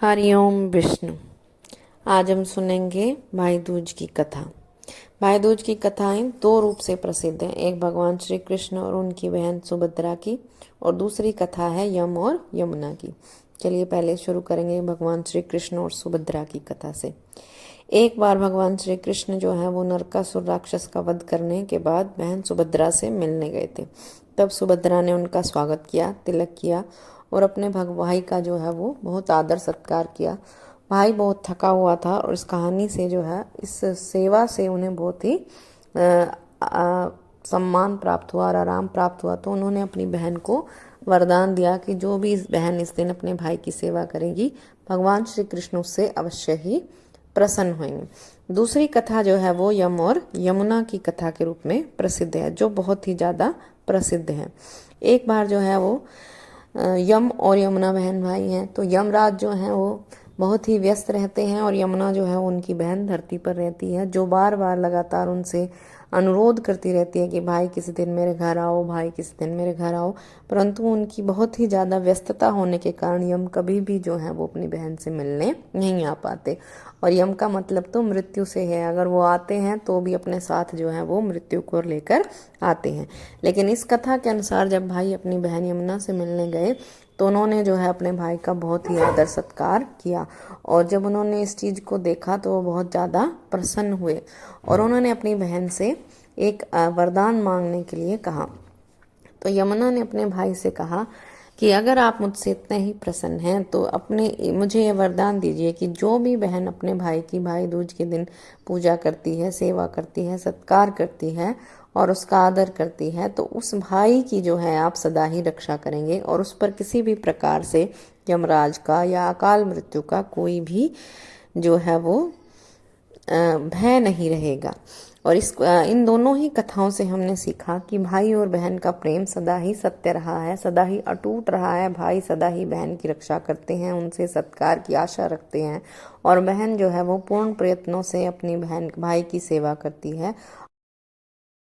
हरिओम विष्णु। आज हम सुनेंगे भाई दूज की कथा। भाई दूज की कथाएं दो रूप से प्रसिद्ध हैं, एक भगवान श्री कृष्ण और उनकी बहन सुभद्रा की, और दूसरी कथा है यम और यमुना की। चलिए पहले शुरू करेंगे भगवान श्री कृष्ण और सुभद्रा की कथा से। एक बार भगवान श्री कृष्ण जो है वो नरकासुर राक्षस का वध करने के बाद बहन सुभद्रा से मिलने गए थे। तब सुभद्रा ने उनका स्वागत किया, तिलक किया और अपने भाई का जो है वो बहुत आदर सत्कार किया। भाई बहुत थका हुआ था और इस कहानी से जो है, इस सेवा से उन्हें बहुत ही सम्मान प्राप्त हुआ और आराम प्राप्त हुआ। तो उन्होंने अपनी बहन को वरदान दिया कि जो भी इस बहन इस दिन अपने भाई की सेवा करेगी, भगवान श्री कृष्ण उससे अवश्य ही प्रसन्न होंगे। दूसरी कथा जो है वो यम और यमुना की कथा के रूप में प्रसिद्ध है, जो बहुत ही ज़्यादा प्रसिद्ध है। एक बार जो है वो यम और यमुना बहन भाई हैं। तो यमराज जो हैं वो बहुत ही व्यस्त रहते हैं और यमुना जो है उनकी बहन धरती पर रहती है, जो बार बार लगातार उनसे अनुरोध करती रहती है कि भाई किसी दिन मेरे घर आओ, भाई किसी दिन मेरे घर आओ। परंतु उनकी बहुत ही ज़्यादा व्यस्तता होने के कारण यम कभी भी जो है वो अपनी बहन से मिलने नहीं आ पाते। और यम का मतलब तो मृत्यु से है, अगर वो आते हैं तो भी अपने साथ जो है वो मृत्यु को लेकर आते हैं। लेकिन इस कथा के अनुसार जब भाई अपनी बहन यमुना से मिलने गए तो उन्होंने जो है अपने भाई का बहुत ही आदर सत्कार किया, और जब उन्होंने इस चीज़ को देखा तो वो बहुत ज़्यादा प्रसन्न हुए और उन्होंने अपनी बहन से एक वरदान मांगने के लिए कहा। तो यमुना ने अपने भाई से कहा कि अगर आप मुझसे इतने ही प्रसन्न हैं तो मुझे ये वरदान दीजिए कि जो भी बहन अपने भाई की भाई दूज के दिन पूजा करती है, सेवा करती है, सत्कार करती है और उसका आदर करती है, तो उस भाई की जो है आप सदा ही रक्षा करेंगे और उस पर किसी भी प्रकार से यमराज का या अकाल मृत्यु का कोई भी जो है वो भय नहीं रहेगा। और इन दोनों ही कथाओं से हमने सीखा कि भाई और बहन का प्रेम सदा ही सत्य रहा है, सदा ही अटूट रहा है। भाई सदा ही बहन की रक्षा करते हैं, उनसे सत्कार की आशा रखते हैं, और बहन जो है वो पूर्ण प्रयत्नों से अपनी बहन भाई की सेवा करती है